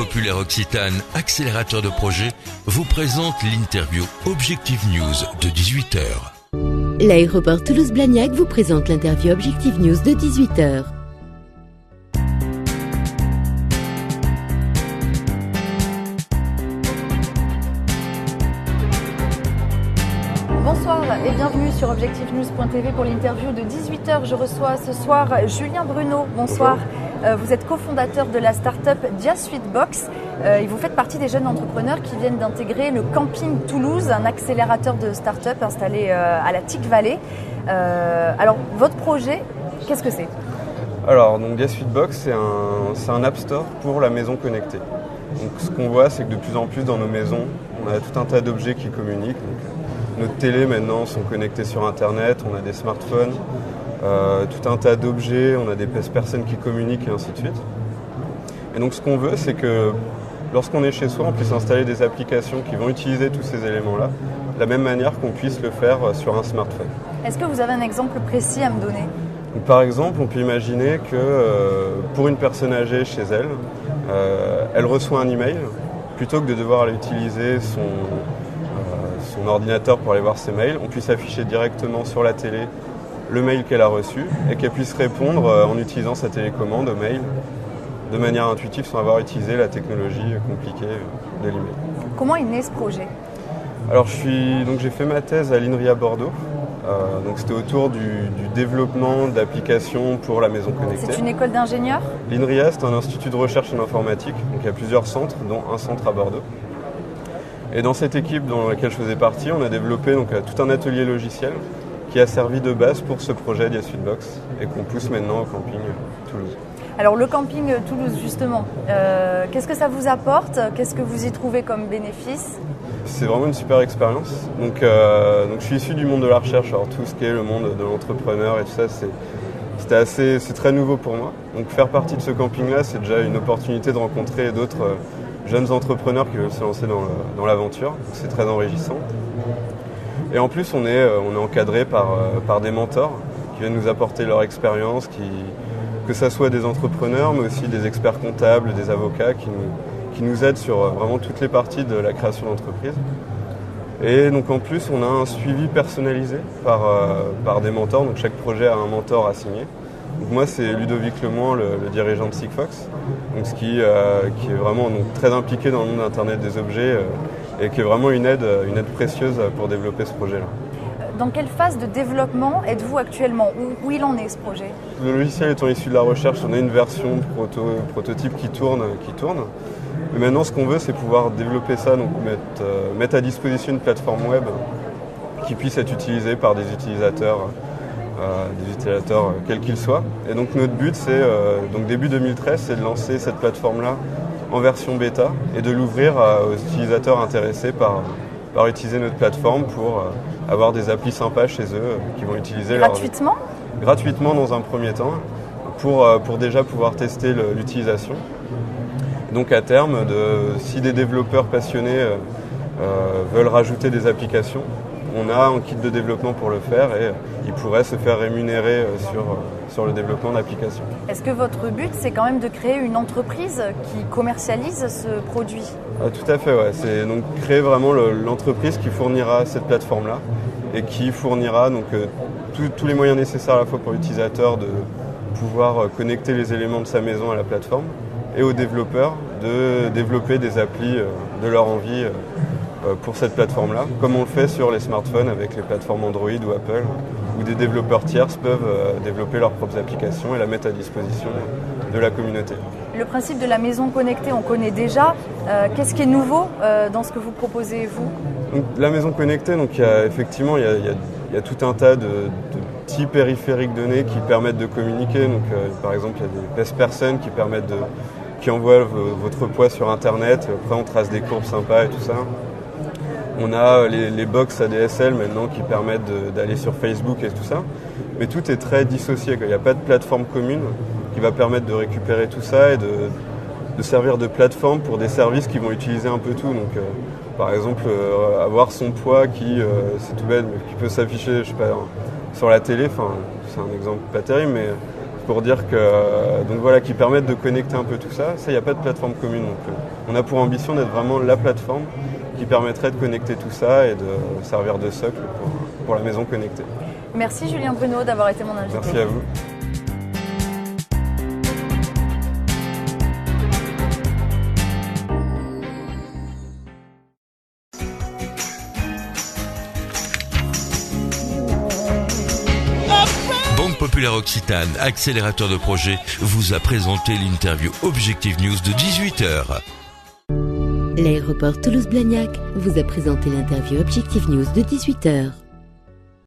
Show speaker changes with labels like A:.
A: populaire Occitane, accélérateur de projet, vous présente l'interview Objectif News de 18h.
B: L'aéroport Toulouse-Blagnac vous présente l'interview Objectif News de 18h.
C: Bonsoir et bienvenue sur objectifnews.tv pour l'interview de 18h. Je reçois ce soir Julien Bruno. Bonsoir. Vous êtes cofondateur de la start-up Diasuitebox et vous faites partie des jeunes entrepreneurs qui viennent d'intégrer le Camping Toulouse, un accélérateur de start-up installé à la TIC Valley. Alors, votre projet, qu'est-ce que c'est ?
D: Alors, donc Diasuitebox, c'est un app store pour la maison connectée. Donc, ce qu'on voit, c'est que de plus en plus dans nos maisons, on a tout un tas d'objets qui communiquent. Donc, nos télés maintenant sont connectées sur Internet, on a des smartphones, tout un tas d'objets, on a des personnes qui communiquent et ainsi de suite. Et donc ce qu'on veut, c'est que lorsqu'on est chez soi, on puisse installer des applications qui vont utiliser tous ces éléments-là, de la même manière qu'on puisse le faire sur un smartphone.
C: Est-ce que vous avez un exemple précis à me donner ?
D: Donc, par exemple, on peut imaginer que pour une personne âgée chez elle, elle reçoit un email, plutôt que de devoir aller utiliser son ordinateur pour aller voir ses mails, on puisse afficher directement sur la télé le mail qu'elle a reçu et qu'elle puisse répondre en utilisant sa télécommande au mail de manière intuitive sans avoir utilisé la technologie compliquée de l'email.
C: Comment est né ce projet ?
D: Alors j'ai fait ma thèse à l'INRIA Bordeaux. Donc c'était autour du développement d'applications pour la maison connectée.
C: C'est une école d'ingénieurs ?
D: L'INRIA, c'est un institut de recherche en informatique. Donc il y a plusieurs centres, dont un centre à Bordeaux. Et dans cette équipe dans laquelle je faisais partie, on a développé tout un atelier logiciel qui a servi de base pour ce projet Diasuitebox et qu'on pousse maintenant au camping Toulouse.
C: Alors le camping Toulouse justement, qu'est-ce que ça vous apporte ? Qu'est-ce que vous y trouvez comme bénéfice ?
D: C'est vraiment une super expérience. Donc je suis issu du monde de la recherche, alors tout ce qui est le monde de l'entrepreneur et tout ça, c'est très nouveau pour moi. Donc faire partie de ce camping-là, c'est déjà une opportunité de rencontrer d'autres jeunes entrepreneurs qui veulent se lancer dans l'aventure. Donc c'est très enrichissant. Et en plus, on est encadré par des mentors qui viennent nous apporter leur expérience, que ce soit des entrepreneurs, mais aussi des experts comptables, des avocats qui nous aident sur vraiment toutes les parties de la création d'entreprise. Et donc en plus, on a un suivi personnalisé par des mentors. Donc chaque projet a un mentor assigné. Donc moi, c'est Ludovic Lemoine, le dirigeant de Sigfox, donc qui est vraiment très impliqué dans le monde Internet des objets et qui est vraiment une aide précieuse pour développer ce projet-là.
C: Dans quelle phase de développement êtes-vous actuellement ? Où il en est ce projet ?
D: Le logiciel étant issu de la recherche, on a une version prototype qui tourne. Mais maintenant, ce qu'on veut, c'est pouvoir développer ça, donc mettre à disposition une plateforme web qui puisse être utilisée par des utilisateurs quels qu'ils soient. Et donc notre but, c'est début 2013, c'est de lancer cette plateforme-là en version bêta et de l'ouvrir aux utilisateurs intéressés par utiliser notre plateforme pour avoir des applis sympas chez eux qui vont utiliser gratuitement dans un premier temps pour déjà pouvoir tester l'utilisation. Donc à terme, si des développeurs passionnés veulent rajouter des applications, on a un kit de développement pour le faire et ils pourraient se faire rémunérer sur le développement d'applications.
C: Est-ce que votre but, c'est quand même de créer une entreprise qui commercialise ce produit ?
D: Tout à fait, ouais. C'est donc créer vraiment l'entreprise qui fournira cette plateforme-là et qui fournira tous les moyens nécessaires à la fois pour l'utilisateur de pouvoir connecter les éléments de sa maison à la plateforme et aux développeurs de développer des applis de leur envie pour cette plateforme-là, comme on le fait sur les smartphones avec les plateformes Android ou Apple, où des développeurs tierces peuvent développer leurs propres applications et la mettre à disposition de la communauté.
C: Le principe de la maison connectée, on connaît déjà. Qu'est-ce qui est nouveau dans ce que vous proposez, vous ?
D: Donc, la maison connectée, il y a tout un tas de petits périphériques donnés qui permettent de communiquer. Donc, par exemple, il y a des best persons qui envoient votre poids sur Internet. Après, on trace des courbes sympas et tout ça. On a les box ADSL maintenant qui permettent d'aller sur Facebook et tout ça. Mais tout est très dissocié. Il n'y a pas de plateforme commune qui va permettre de récupérer tout ça et de servir de plateforme pour des services qui vont utiliser un peu tout. Donc, par exemple, avoir son poids c'est tout bête, mais qui peut s'afficher, sur la télé. Enfin, c'est un exemple pas terrible, mais pour dire que donc voilà, qui permettent de connecter un peu tout ça. Ça, il n'y a pas de plateforme commune. Donc, on a pour ambition d'être vraiment la plateforme qui permettrait de connecter tout ça et de servir de socle pour la maison connectée.
C: Merci Julien Bruno d'avoir été mon invité.
D: Merci à vous.
A: Banque Populaire Occitane, accélérateur de projet, vous a présenté l'interview Objectif News de 18h.
B: L'aéroport Toulouse-Blagnac vous a présenté l'interview Objectif News de 18h.